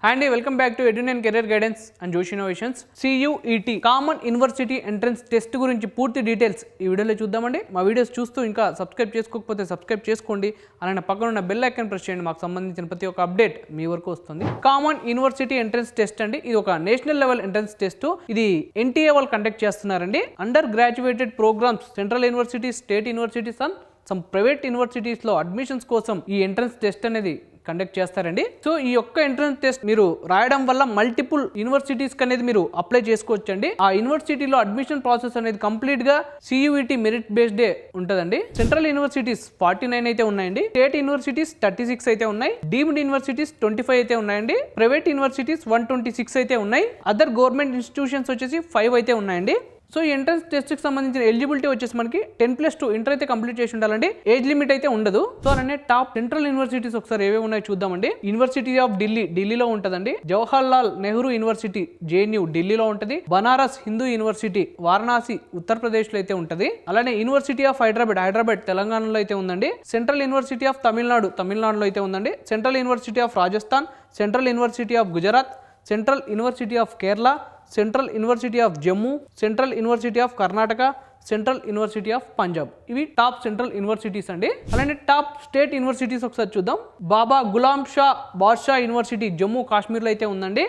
And welcome back to Edun and career guidance and Josh innovations. CUET common university entrance test గురించి పూర్తి details ఈ వీడియోలో చూద్దామండి. మా వీడియోస్ చూస్తూ ఇంకా సబ్స్క్రైబ్ చేసుకోకపోతే సబ్స్క్రైబ్ చేసుకోండి. అలానే పక్కన ఉన్న బెల్ ఐకాన్ ప్రెస్ చేయండి. మాకు సంబంధించిన ప్రతి ఒక్క అప్డేట్ మీ వరకు వస్తుంది. కామన్ యూనివర్సిటీ ఎంట్రన్స్ టెస్ట్ అండి, ఇది ఒక నేషనల్ లెవెల్ ఎంట్రన్స్ టెస్ట్. ఇది NTA వాళ్ళు కండక్ట్ చేస్తున్నారండి. Under graduated programs, central universities, state universities and some private universities లో అడ్మిషన్స్ కోసం ఈ ఎంట్రన్స్ టెస్ట్ అనేది కండక్ట్ చేస్తారండి. సో ఈ యొక్క ఎంట్రన్స్ టెస్ట్ మీరు రాయడం వల్ల మల్టిపుల్ యూనివర్సిటీస్ అనేది మీరు అప్లై చేసుకోవచ్చండి. ఆ యూనివర్సిటీలో అడ్మిషన్ ప్రాసెస్ అనేది కంప్లీట్ గా CUET మెరిట్ బేస్డ్ ఉంటదండి. సెంట్రల్ యూనివర్సిటీస్ 49 అయితే ఉన్నాయండి, స్టేట్ యూనివర్సిటీస్ 36 అయితే ఉన్నాయి, డీమ్డ్ యూనివర్సిటీస్ 25 అయితే ఉన్నాయండి, ప్రైవేట్ యూనివర్సిటీస్ 126 అయితే ఉన్నాయి, అదర్ గవర్నమెంట్ ఇన్స్టిట్యూషన్స్ వచ్చేసి 5 అయితే ఉన్నాయండి. సో ఈ ఎంట్రన్స్ టెస్ట్ కి సంబంధించిన ఎలిజిబిలిటీ వచ్చేసి మనకి 10+2 ఇంటర్ అయితే కంప్లీట్ చేసి ఉండాలండి. ఏజ్ లిమిట్ అయితే ఉండదు. సో అలానే టాప్ సెంట్రల్ యూనివర్సిటీస్ ఒకసారి ఏవేవి ఉన్నాయో చూద్దామండి. యూనివర్సిటీ ఆఫ్ ఢిల్లీ, ఢిల్లీలో ఉంటదండి. జవహర్లాల్ నెహ్రూ యూనివర్సిటీ, JNU, ఢిల్లీలో ఉంటది. బనారస్ హిందూ యూనివర్సిటీ, వారణాసి, ఉత్తరప్రదేశ్ లో అయితే ఉంటది. అలానే యూనివర్సిటీ ఆఫ్ హైదరాబాద్, హైదరాబాద్ తెలంగాణలో అయితే ఉందండి. సెంట్రల్ యూనివర్సిటీ ఆఫ్ తమిళనాడు, తమిళనాడులో అయితే ఉందండి. Central university of Rajasthan, central university of Gujarat, central university of Kerala, central university of Jammu, central university of Karnataka, central university of Punjab. ఇవి టాప్ సెంట్రల్ యూనివర్సిటీస్ అండి. అలానే టాప్ స్టేట్ యూనివర్సిటీస్ ఒకసారి చూద్దాం. బాబా గులాం షా బాద్షా యూనివర్సిటీ జమ్మూ కాశ్మీర్లో అయితే ఉందండి.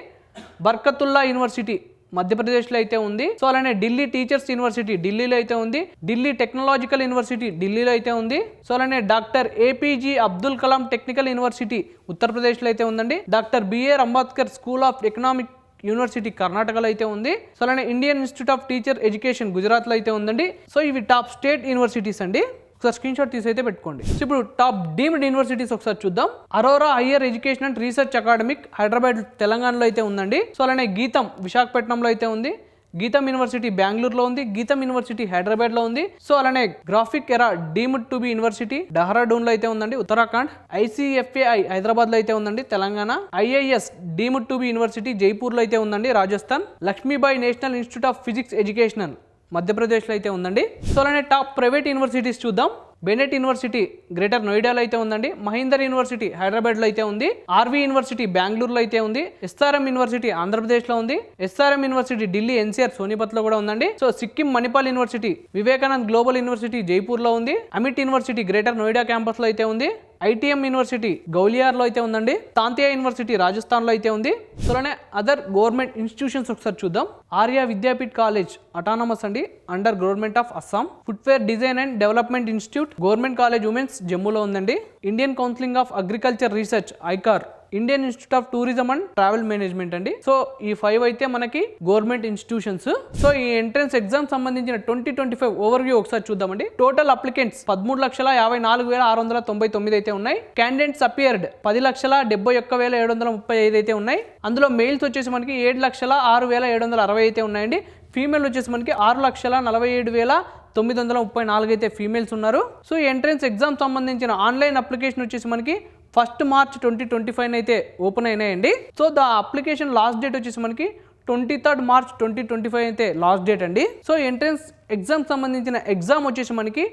బర్కతుల్లా యూనివర్సిటీ మధ్యప్రదేశ్లో అయితే ఉంది. సో అలానే ఢిల్లీ టీచర్స్ యూనివర్సిటీ ఢిల్లీలో అయితే ఉంది. ఢిల్లీ టెక్నాలజికల్ యూనివర్సిటీ ఢిల్లీలో అయితే ఉంది. సో అలానే doctor APJ Abdul Kalam technical university ఉత్తరప్రదేశ్లో అయితే ఉందండి. Doctor BR Ambedkar school of economic university కర్ణాటకలో అయితే ఉంది. సో అలానే Indian institute of teacher education గుజరాత్లో అయితే ఉందండి. సో ఇవి టాప్ స్టేట్ యూనివర్సిటీస్ అండి. ఒకసారి స్క్రీన్ షాట్ తీసి అయితే పెట్టుకోండి. సో ఇప్పుడు టాప్ డీమ్డ్ యూనివర్సిటీస్ ఒకసారి చూద్దాం. Aurora higher education and research academic Hyderabad తెలంగాణలో అయితే ఉందండి. సో అలానే గీతం విశాఖపట్నంలో అయితే ఉంది. గీతం యూనివర్సిటీ బెంగళూరులో ఉంది. గీతం యూనివర్సిటీ హైదరాబాద్ లో ఉంది. సో అలానే గ్రాఫిక్ ఎరా deemed to be university Dehradun లో అయితే ఉందండి, ఉత్తరాఖండ్. ICFAI హైదరాబాద్ లో అయితే ఉందండి, Telangana. IIS deemed to be university Jaipur లో అయితే ఉందండి, Rajasthan. Lakshmibai national institute of physics educational మధ్యప్రదేశ్లో అయితే ఉందండి. సో అలానే టాప్ ప్రైవేట్ యూనివర్సిటీస్ చూద్దాం. బెనెట్ యూనివర్సిటీ గ్రేటర్ నోయిడాలో అయితే ఉందండి. మహీందర్ యూనివర్సిటీ హైదరాబాద్లో అయితే ఉంది. RV యూనివర్సిటీ బెంగళూరులో అయితే ఉంది. SRM యూనివర్సిటీ ఆంధ్రప్రదేశ్లో ఉంది. SRM యూనివర్సిటీ ఢిల్లీ NCR సోనిపత్లో కూడా ఉందండి. So Sikkim Manipal university Vivekanand global university జైపూర్లో ఉంది. అమిట్ యూనివర్సిటీ గ్రేటర్ నోయిడా క్యాంపస్లో అయితే ఉంది. ITM యూనివర్సిటీ గౌలియార్లో అయితే ఉందండి. తాంతియా యూనివర్సిటీ రాజస్థాన్లో అయితే ఉంది. సో అలానే అదర్ గవర్నమెంట్ ఇన్స్టిట్యూషన్స్ ఒకసారి చూద్దాం. ఆర్య విద్యాపీఠ్ కాలేజ్ అటానమస్ అండి, under government of Assam. Footwear design and development institute government college women's జమ్మూలో ఉందండి. Indian counselling of agriculture research ICAR, Indian institute of tourism and travel management అండి. సో ఈ 5 అయితే మనకి గవర్నమెంట్ ఇన్స్టిట్యూషన్స్. సో ఈ ఎంట్రన్స్ ఎగ్జామ్ సంబంధించిన 2025 overview ఒకసారి చూద్దామండి. టోటల్ అప్లికెంట్స్ 13,54,699 అయితే ఉన్నాయి. క్యాండిడేట్స్ అపియర్డ్ 10,71,735 అయితే ఉన్నాయి. అందులో మెయిల్స్ వచ్చేసి మనకి 7,06,760 అయితే ఉన్నాయండి. ఫీమేల్ వచ్చేసి మనకి 6,47,934 అయితే ఫీమేల్స్ ఉన్నారు. సో ఈ ఎంట్రన్స్ ఎగ్జామ్ సంబంధించిన ఆన్లైన్ అప్లికేషన్ వచ్చేసి మనకి 1 మార్చ్ 2025 అయితే ఓపెన్ అయినాయండి. So the application last date వచ్చేసి మనకి 23rd మార్చ్ 2025 అయితే లాస్ట్ డేట్ అండి. సో ఎంట్రన్స్ ఎగ్జామ్ సంబంధించిన ఎగ్జామ్ వచ్చేసి మనకి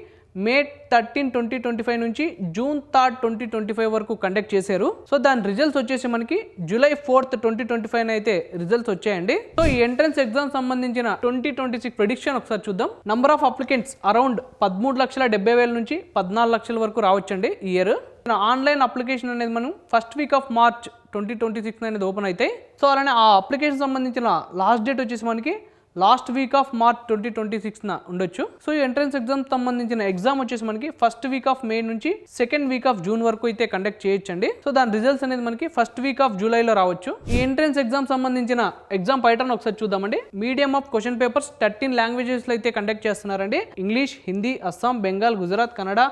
May 13, 2025 నుంచి June 3rd, 2025 వరకు కండక్ట్ చేశారు. సో దాని రిజల్ట్స్ వచ్చేసి మనకి July 4th, 2025 అయితే రిజల్ట్స్ వచ్చాయండి. సో ఈ ఎంట్రన్స్ ఎగ్జామ్ సంబంధించిన 2026 ప్రెడిక్షన్ ఒకసారి చూద్దాం. నంబర్ ఆఫ్ అప్లికెంట్స్ అరౌండ్ 13,70,000 నుంచి 14 లక్షల వరకు రావచ్చండి ఈ ఇయర్. ఆన్లైన్ అప్లికేషన్ అనేది మనం ఫస్ట్ వీక్ ఆఫ్ మార్చ్ 2026 అనేది ఓపెన్ అవుతాయి. సో అలానే ఆ అప్లికేషన్ సంబంధించిన లాస్ట్ డేట్ వచ్చేసి మనకి లాస్ట్ వీక్ ఆఫ్ మార్చ్ 2026 ఉండొచ్చు. సో ఈ ఎంట్రన్స్ ఎగ్జామ్ సంబంధించిన ఎగ్జామ్ వచ్చేసి మనకి ఫస్ట్ వీక్ ఆఫ్ మే నుంచి సెకండ్ వీక్ ఆఫ్ జూన్ వరకు అయితే కండక్ట్ చేయొచ్చండి. సో దాని రిజల్ట్స్ అనేది మనకి ఫస్ట్ వీక్ ఆఫ్ జూలైలో రావచ్చు. ఈ ఎంట్రన్స్ ఎగ్జామ్ సంబంధించిన ఎగ్జామ్ ప్యాటర్న్ ఒకసారి చూద్దామండి. Medium of question papers 13 languages లో అయితే కండక్ట్ చేస్తున్నారండి. ఇంగ్లీష్, హిందీ, అస్సాం, బెంగాల్, గుజరాత్, కన్నడ,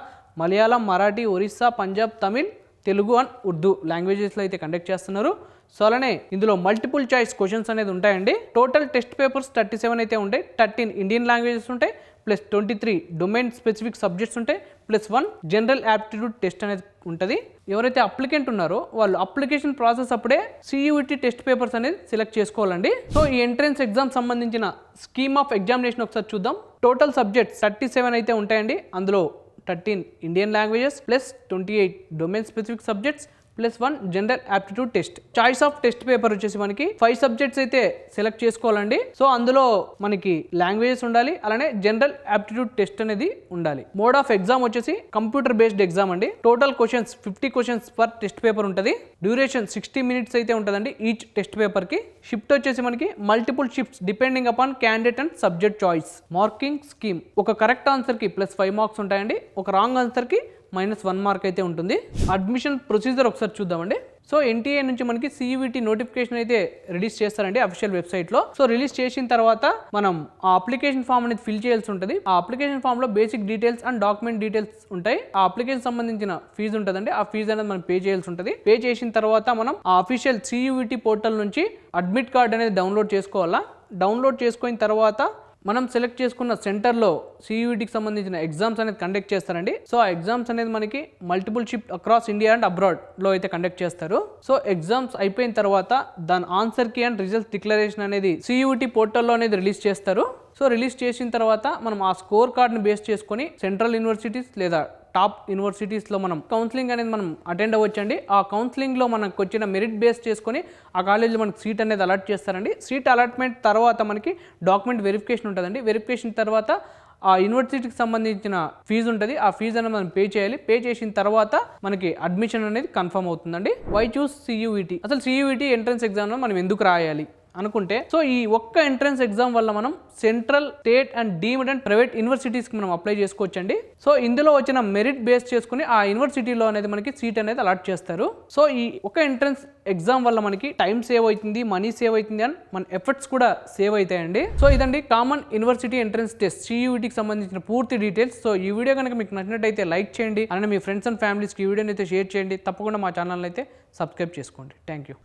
మలయాళం, మరాఠీ, ఒరిస్సా, పంజాబ్, తమిళ్, తెలుగు అండ్ ఉర్దూ లాంగ్వేజెస్లో అయితే కండక్ట్ చేస్తున్నారు. సో అలానే ఇందులో మల్టిపుల్ చాయిస్ క్వశ్చన్స్ అనేది ఉంటాయండి. టోటల్ టెస్ట్ పేపర్స్ 37 అయితే ఉంటాయి. 13 ఇండియన్ లాంగ్వేజెస్ ఉంటాయి, ప్లస్ 23 డొమైన్ స్పెసిఫిక్ సబ్జెక్ట్స్ ఉంటాయి, ప్లస్ 1 జనరల్ యాప్టిట్యూడ్ టెస్ట్ అనేది ఉంటుంది. ఎవరైతే అప్లికెంట్ ఉన్నారో వాళ్ళు అప్లికేషన్ ప్రాసెస్ అప్పుడే CUET టెస్ట్ పేపర్స్ అనేది సెలెక్ట్ చేసుకోవాలండి. సో ఈ ఎంట్రన్స్ ఎగ్జామ్ సంబంధించిన స్కీమ్ ఆఫ్ ఎగ్జామినేషన్ ఒకసారి చూద్దాం. టోటల్ సబ్జెక్ట్స్ 37 అయితే ఉంటాయండి. అందులో 13 Indian languages plus 28 domain specific subjects +1 general aptitude test. Choice of test paper వచ్చేసి మనకి 5 సబ్జెక్ట్స్ అయితే సెలెక్ట్ చేసుకోవాలండి. సో అందులో మనకి లాంగ్వేజెస్ ఉండాలి, అలానే జనరల్ యాప్టిట్యూడ్ టెస్ట్ అనేది ఉండాలి. మోడ్ ఆఫ్ ఎగ్జామ్ వచ్చేసి కంప్యూటర్ బేస్డ్ ఎగ్జామ్ అండి. Total questions 50 questions per test paper ఉంటుంది. డ్యూరేషన్ 60 మినిట్స్ అయితే ఉంటుందండి ఈచ్ టెస్ట్ పేపర్ కి. షిఫ్ట్ వచ్చేసి మనకి multiple shifts depending upon candidate and subject choice. Marking scheme, ఒక కరెక్ట్ ఆన్సర్ కి +5 మార్క్స్ ఉంటాయండి, ఒక రాంగ్ ఆన్సర్ కి -1 మార్క్ అయితే ఉంటుంది. అడ్మిషన్ ప్రొసీజర్ ఒకసారి చూద్దామండి. సో ఎన్టీఏ నుంచి మనకి CUET నోటిఫికేషన్ అయితే రిలీజ్ చేస్తారండి అఫీషియల్ వెబ్సైట్ లో. సో రిలీజ్ చేసిన తర్వాత మనం ఆ అప్లికేషన్ ఫామ్ అనేది ఫిల్ చేయాల్సి ఉంటుంది. ఆ అప్లికేషన్ ఫామ్ లో basic details and document details ఉంటాయి. ఆ అప్లికేషన్ సంబంధించిన ఫీజు ఉంటుందండి. ఆ ఫీజు అనేది మనం పే చేయాల్సి ఉంటుంది. పే చేసిన తర్వాత మనం ఆ అఫీషియల్ CUET పోర్టల్ నుంచి అడ్మిట్ కార్డ్ అనేది డౌన్లోడ్ చేసుకోవాలా. డౌన్లోడ్ చేసుకున్న తర్వాత మనం సెలెక్ట్ చేసుకున్న సెంటర్లో CUETకి సంబంధించిన ఎగ్జామ్స్ అనేది కండక్ట్ చేస్తారండి. సో ఆ ఎగ్జామ్స్ అనేది మనకి multiple shift across India and అబ్రాడ్లో అయితే కండక్ట్ చేస్తారు. సో ఎగ్జామ్స్ అయిపోయిన తర్వాత దాని ఆన్సర్ కి అండ్ రిజల్ట్ డిక్లరేషన్ అనేది CUET పోర్టల్లో అనేది రిలీజ్ చేస్తారు. సో రిలీజ్ చేసిన తర్వాత మనం ఆ స్కోర్ కార్డ్ని బేస్ చేసుకొని సెంట్రల్ యూనివర్సిటీస్ లేదా టాప్ యూనివర్సిటీస్లో మనం కౌన్సిలింగ్ అనేది మనం అటెండ్ అవ్వచ్చండి. ఆ కౌన్సిలింగ్లో మనకు వచ్చిన మెరిట్ బేస్ చేసుకొని ఆ కాలేజీలో మనకి సీట్ అనేది అలాట్ చేస్తారండి. సీట్ అలాట్మెంట్ తర్వాత మనకి డాక్యుమెంట్ వెరిఫికేషన్ ఉంటుందండి. వెరిఫికేషన్ తర్వాత ఆ యూనివర్సిటీకి సంబంధించిన ఫీజు ఉంటుంది. ఆ ఫీజు అనేది మనం పే చేయాలి. పే చేసిన తర్వాత మనకి అడ్మిషన్ అనేది కన్ఫర్మ్ అవుతుందండి. Why choose CUET? అసలు CUET ఎంట్రన్స్ ఎగ్జామ్లో మనం ఎందుకు రాయాలి అనుకుంటే, సో ఈ ఒక్క ఎంట్రన్స్ ఎగ్జామ్ వల్ల మనం central, state and deemed and private యూనివర్సిటీస్కి మనం అప్లై చేసుకోవచ్చండి. సో ఇందులో వచ్చిన మెరిట్ బేస్ చేసుకుని ఆ యూనివర్సిటీలో అనేది మనకి సీట్ అనేది అలాట్ చేస్తారు. సో ఈ ఒక ఎంట్రన్స్ ఎగ్జామ్ వల్ల మనకి టైం సేవ్ అవుతుంది, మనీ సేవ్ అవుతుంది అండ్ మన ఎఫర్ట్స్ కూడా సేవ్ అవుతాయండి. సో ఇదండి కామన్ యూనివర్సిటీ ఎంట్రన్స్ టెస్ట్ CUETకి సంబంధించిన పూర్తి డీటెయిల్స్. సో ఈ వీడియో కనుక మీకు నచ్చినట్టయితే లైక్ చేయండి, అలానే మీ ఫ్రెండ్స్ అండ్ ఫ్యామిలీస్కి ఈ వీడియోని అయితే షేర్ చేయండి. తప్పకుండా మా ఛానల్ అయితే సబ్స్క్రైబ్ చేసుకోండి. Thank you.